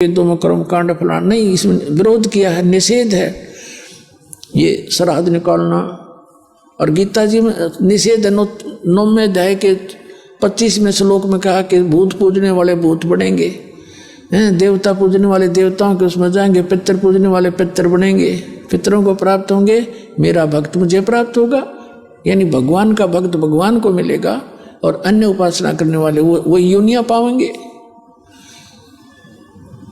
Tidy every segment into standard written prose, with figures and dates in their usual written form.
वेदों में कर्म कांड फलाना नहीं, इसमें विरोध किया है, निषेध है ये श्राद्ध निकालना। और गीता जी में निषेध है 9वें अध्याय के 25वें श्लोक में कहा कि भूत पूजने वाले भूत बनेंगे, देवता पूजने वाले देवताओं के उसमें जाएंगे, पितर पूजने वाले पितर बनेंगे, पितरों को प्राप्त होंगे, मेरा भक्त मुझे प्राप्त होगा, यानी भगवान का भक्त भगवान को मिलेगा, और अन्य उपासना करने वाले वो योनियां पाएंगे।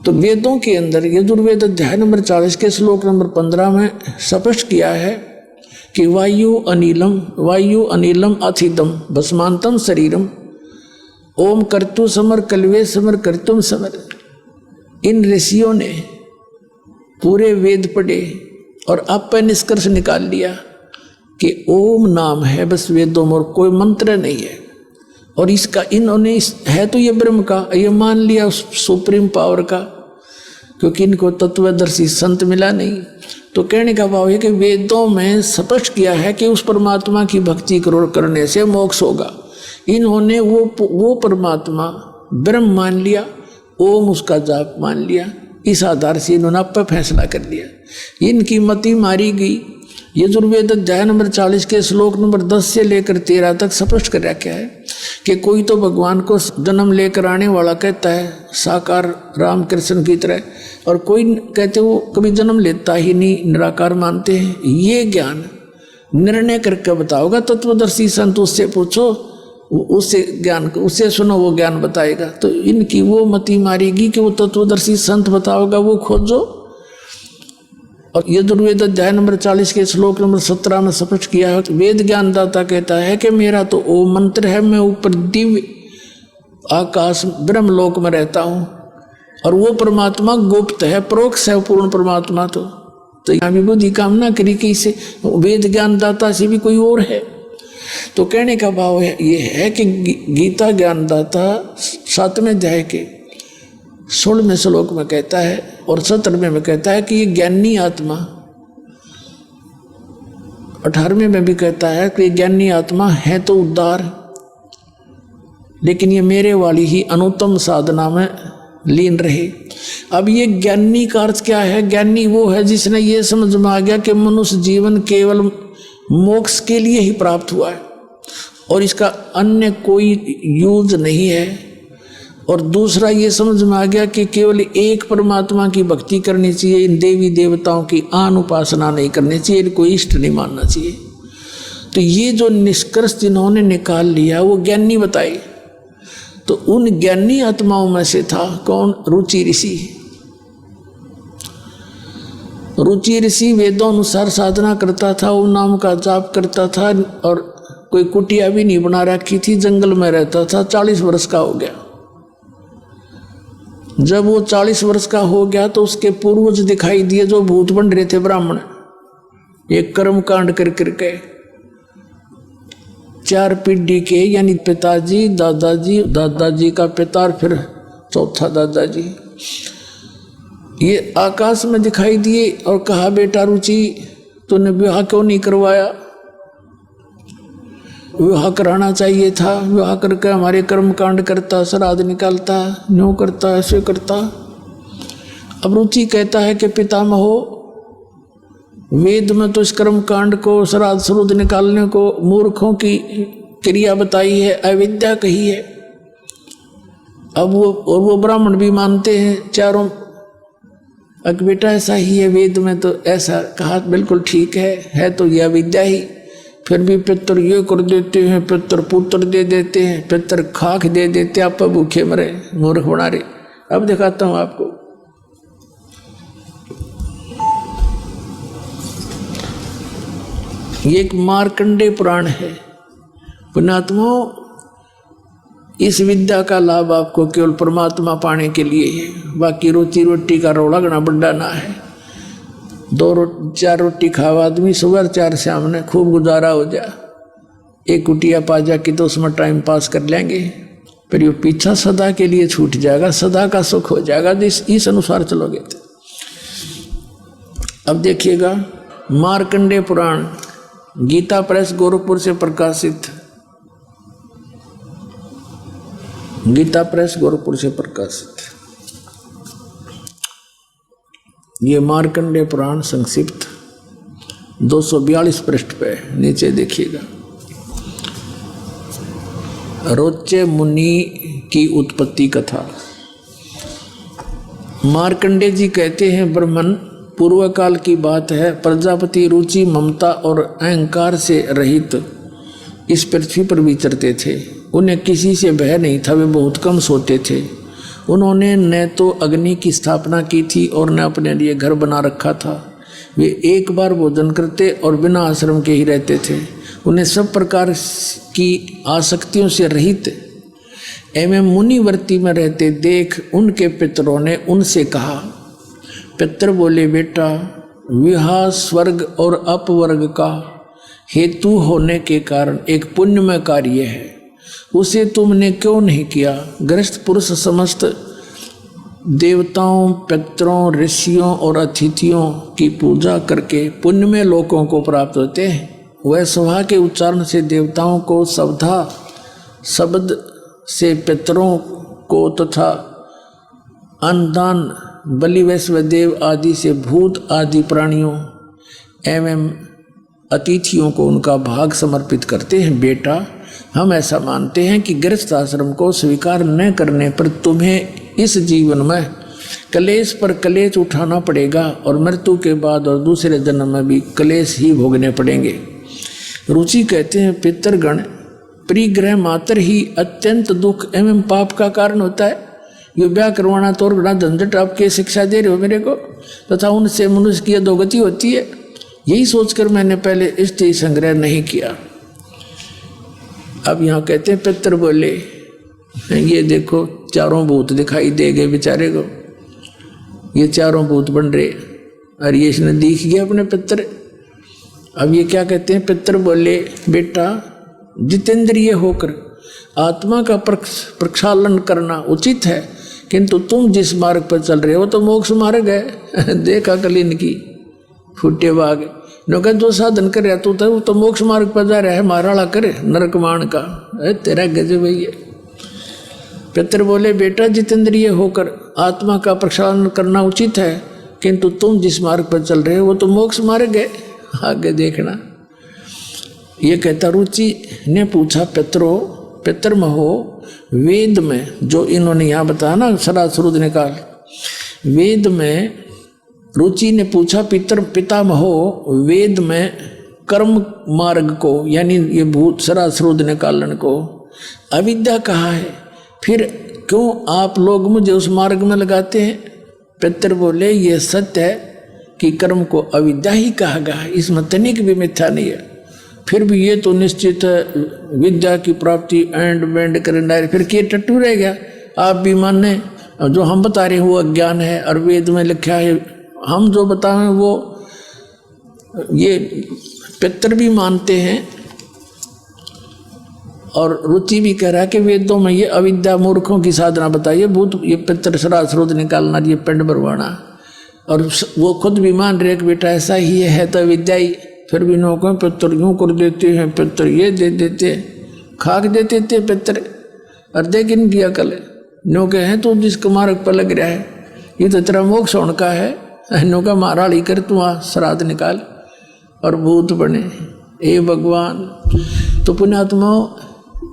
तो वेदों के अंदर यजुर्वेद अध्याय नंबर 40 के श्लोक नंबर 15 में स्पष्ट किया है कि वायु अनिलम अथिदम भस्मांतम शरीरम ओम कर्तु समर कल्वे समर कर्तुम समर। इन ऋषियों ने पूरे वेद पढ़े और अब पर निष्कर्ष निकाल लिया कि ओम नाम है बस वेदों में, और कोई मंत्र नहीं है। और इसका इन्होंने है तो ये ब्रह्म का, ये मान लिया उस सुप्रीम पावर का, क्योंकि इनको तत्वदर्शी संत मिला नहीं। तो कहने का भाव है कि वेदों में स्पष्ट किया है कि उस परमात्मा की भक्ति करने से मोक्ष होगा। इन्होंने वो परमात्मा ब्रह्म मान लिया, ओम उसका जाप मान लिया, इस आधार से इन्होंने अब पर फैसला कर लिया। इनकी मति मारी गई। यजुर्वेद अध्याय नंबर 40 के श्लोक नंबर 10 से लेकर 13 तक स्पष्ट कर रखा है कि कोई तो भगवान को जन्म लेकर आने वाला कहता है, साकार राम कृष्ण की तरह, और कोई कहते वो कभी जन्म लेता ही नहीं, निराकार मानते हैं। ये ज्ञान निर्णय करके बताओगा तत्वदर्शी संत, उससे पूछो, उससे ज्ञान उससे सुनो, वो ज्ञान बताएगा। तो इनकी वो मति मारेगी कि वो तत्वदर्शी संत बताओगा, वो खोजो। और यजुर्वेद अध्याय नंबर 40 के श्लोक नंबर 17 में स्पष्ट किया है, वेद ज्ञानदाता कहता है कि मेरा तो ओ मंत्र है, मैं ऊपर दिव्य आकाश ब्रह्मलोक में रहता हूँ, और वो परमात्मा गुप्त है, परोक्ष है पूर्ण परमात्मा। तो यहाँ भी बुद्धि कामना करी कि इसे वेद ज्ञानदाता से भी कोई और है। तो कहने का भाव है ये है कि गीता ज्ञानदाता 7वें अध्याय के 16वें श्लोक में कहता है और 17वें में कहता है कि ये ज्ञानी आत्मा, 18वें में भी कहता है कि ज्ञानी आत्मा है तो उद्धार, लेकिन ये मेरे वाली ही अनुत्तम साधना में लीन रहे। अब ये ज्ञानी का अर्थ क्या है? ज्ञानी वो है जिसने ये समझ में आ गया कि मनुष्य जीवन केवल मोक्ष के लिए ही प्राप्त हुआ है और इसका अन्य कोई यूज नहीं है। और दूसरा ये समझ में आ गया कि केवल एक परमात्मा की भक्ति करनी चाहिए, इन देवी देवताओं की आन उपासना नहीं करनी चाहिए, इनको इष्ट नहीं मानना चाहिए। तो ये जो निष्कर्ष जिन्होंने निकाल लिया वो ज्ञानी बताए। तो उन ज्ञानी आत्माओं में से था कौन? रुचि ऋषि। रुचि ऋषि वेदों अनुसार साधना करता था, ओम नाम का जाप करता था, और कोई कुटिया भी नहीं बना रखी थी, जंगल में रहता था। 40 वर्ष का हो गया। जब वो 40 वर्ष का हो गया तो उसके पूर्वज दिखाई दिए जो भूत बन रहे थे, ब्राह्मण। एक कर्म कांड कर करके 4 पीढ़ी के, यानी पिताजी, दादाजी, दादाजी का पिता और फिर चौथा दादाजी, ये आकाश में दिखाई दिए और कहा, बेटा रुचि तूने विवाह क्यों नहीं करवाया? विवाह कराना चाहिए था, विवाह करके हमारे कर्म कांड करता, श्राद्ध निकालता, न्यों करता, ऐसे करता। अब रुचि कहता है कि पितामहो, वेद में तो इस कर्म कांड को, श्राद्ध श्रुद्ध निकालने को मूर्खों की क्रिया बताई है, अविद्या कही है। अब वो ब्राह्मण भी मानते हैं चारों, अक बेटा ऐसा ही है, वेद में तो ऐसा कहा, बिल्कुल ठीक है तो यह अविद्या ही। फिर भी पितर ये कर देते हैं, पितर पुत्र दे देते हैं, पितर खाक दे देते, आप भूखे मरे, मूर्ख बना रहे। अब दिखाता हूं आपको। ये एक मार्कंडेय पुराण है। पुण्यात्मा, इस विद्या का लाभ आपको केवल परमात्मा पाने के लिए है। बाकी रोटी रोटी का रोड़ा गना बड्डा ना है। 4 रोटी खावा आदमी, सुबह 4 शाम ने खूब गुजारा हो जा। एक कुटिया पा जा कि तो उसमें टाइम पास कर लेंगे, फिर ये पीछा सदा के लिए छूट जाएगा, सदा का सुख हो जाएगा इस अनुसार चलोगे तो। अब देखिएगा, मार्कंडेय पुराण, गीता प्रेस गोरखपुर से प्रकाशित, गीता प्रेस गोरखपुर से प्रकाशित। ये मार्कंडेय पुराण संक्षिप्त 242 पृष्ठ पे नीचे देखिएगा। रोचे मुनि की उत्पत्ति कथा। मार्कंडेय जी कहते हैं, ब्रह्मन पूर्व काल की बात है, प्रजापति रुचि ममता और अहंकार से रहित इस पृथ्वी पर विचरते थे। उन्हें किसी से भय नहीं था, वे बहुत कम सोते थे। उन्होंने न तो अग्नि की स्थापना की थी और न अपने लिए घर बना रखा था। वे एक बार भोजन करते और बिना आश्रम के ही रहते थे। उन्हें सब प्रकार की आसक्तियों से रहित एवं मुनिवर्ती में रहते देख उनके पितरों ने उनसे कहा। पितर बोले, बेटा, विवाह स्वर्ग और अपवर्ग का हेतु होने के कारण एक पुण्यमय कार्य है, उसे तुमने क्यों नहीं किया? गृहस्थ पुरुष समस्त देवताओं, पितरों, ऋषियों और अतिथियों की पूजा करके पुण्यमय लोकों को प्राप्त होते हैं। वह सभा के उच्चारण से देवताओं को, शब्द से पितरों को तथा अन्नदान बलि वैश्वदेव आदि से भूत आदि प्राणियों एवं अतिथियों को उनका भाग समर्पित करते हैं। बेटा, हम ऐसा मानते हैं कि गृहस्थ आश्रम को स्वीकार न करने पर तुम्हें इस जीवन में कलेश पर कलेश उठाना पड़ेगा और मृत्यु के बाद और दूसरे जन्म में भी कलेश ही भोगने पड़ेंगे। रुचि कहते हैं, पितरगण, परिग्रह मात्र ही अत्यंत दुख एवं पाप का कारण होता है। ये ब्याह करवाना तो बड़ा झंझट, आपके शिक्षा दे रहे हो मेरे को, तथा उनसे मनुष्य की अधोगति होती है। यही सोचकर मैंने पहले स्त्री संग्रह नहीं किया। अब यहाँ कहते हैं, पितर बोले, ये देखो चारों भूत दिखाई दे गए बेचारे को, ये चारों भूत बन रहे, और ये इसने दिख गया अपने पितर। अब ये क्या कहते हैं? पितर बोले, बेटा, जितेंद्रिय होकर आत्मा का प्रक्षालन करना उचित है, किंतु तुम जिस मार्ग पर चल रहे हो तो मोक्ष मार्ग है। देखा कल इनकी फुटे बाग, नौका जो साधन कर रहा तू तो मोक्ष मार्ग पर जा रहा है, माराड़ा करे नरकमान का, तेरा गजब है ये। पितर बोले, बेटा, जितेंद्रिय होकर आत्मा का प्रक्षालन करना उचित है, किंतु तुम जिस मार्ग पर चल रहे हो वो तो मोक्ष मार्ग है, आगे देखना। ये कहता, रुचि ने पूछा, पितर महो, वेद में जो इन्होंने यहाँ बताया ना, सरासरुद निकाल, वेद में रुचि ने पूछा, पिता महो, वेद में कर्म मार्ग को, यानी ये भूत सरासरुद निकालन को अविद्या कहा है, फिर क्यों आप लोग मुझे उस मार्ग में लगाते हैं? पितर बोले, ये सत्य है कि कर्म को अविद्या ही कहा गया है, इसमें तनिक भी मिथ्या नहीं है। फिर भी ये तो निश्चित है विद्या की प्राप्ति एंड बैंड करना, फिर क्या टट्टू रह गया? आप भी माने जो हम बता रहे हैं वो अज्ञान है, और वेद में लिखा है, हम जो बताएं वो ये पितर भी मानते हैं। और रुचि भी कह रहा है कि वेदों में ये अविद्या मूर्खों की साधना बताइए, भूत ये पितर सरासरुद निकालना, ये पिंड भरवाना, और वो खुद भी मान रहे कि बेटा ऐसा ही है तो विद्या ही। फिर भी नौकों पितर यूँ कर देते हैं, पितर ये दे देते, खाक देते थे पितर, और देख इनकी अकल नौके हैं तो जिसके मार्ग पर लग रहा है, ये तो तेरा मोक्ष होने का है, नौका माराड़ी कर तू आ श्राद्ध निकाल और भूत बने। ए भगवान, तो पुण्यात्माओं,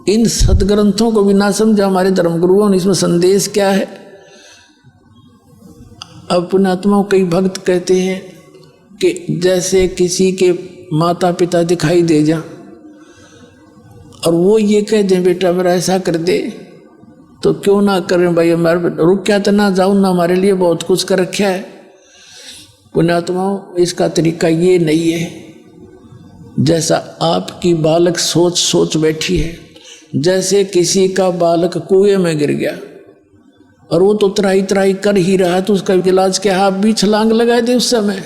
इन सदग्रंथों को भी ना समझा हमारे धर्मगुरुओं ने, इसमें संदेश क्या है? अब पुण्यात्माओं, कई भक्त कहते हैं कि जैसे किसी के माता पिता दिखाई दे जा और वो ये कह दें, बेटा मेरा ऐसा कर दे, तो क्यों ना करें भाई, हमारे रुक क्या तो ना जाऊँ ना, हमारे लिए बहुत कुछ कर रखा है। पुण्यात्माओं, इसका तरीका ये नहीं है जैसा आपकी बालक सोच बैठी है। जैसे किसी का बालक कुएं में गिर गया और वो तो त्राही कर ही रहा, तो उसका इलाज क्या? आप भी छलांग लगा दे उस समय,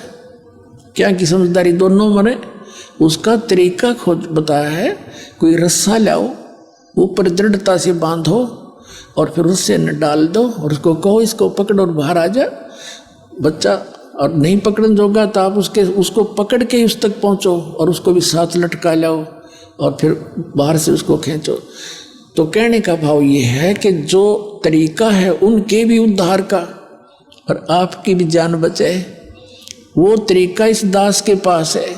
क्या की समझदारी दोनों मरे। उसका तरीका खुद बताया है, कोई रस्सा लाओ, ऊपर दृढ़ता से बांधो और फिर उससे न डाल दो और उसको कहो इसको पकड़ो और बाहर आ जा। बच्चा और नहीं पकड़न जोगा तो आप उसको पकड़ के उस तक पहुँचो और उसको भी साथ लटका लाओ और फिर बाहर से उसको खींचो। तो कहने का भाव ये है कि जो तरीका है उनके भी उद्धार का और आपकी भी जान बचे, वो तरीका इस दास के पास है।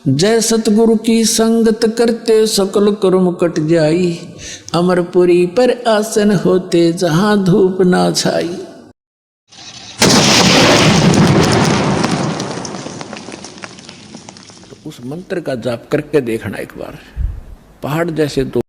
जय सतगुरु की संगत करते सकल कर्म कट जाई, अमरपुरी पर आसन होते जहां धूप ना छाई। तो उस मंत्र का जाप करके देखना एक बार, पहाड़ जैसे दो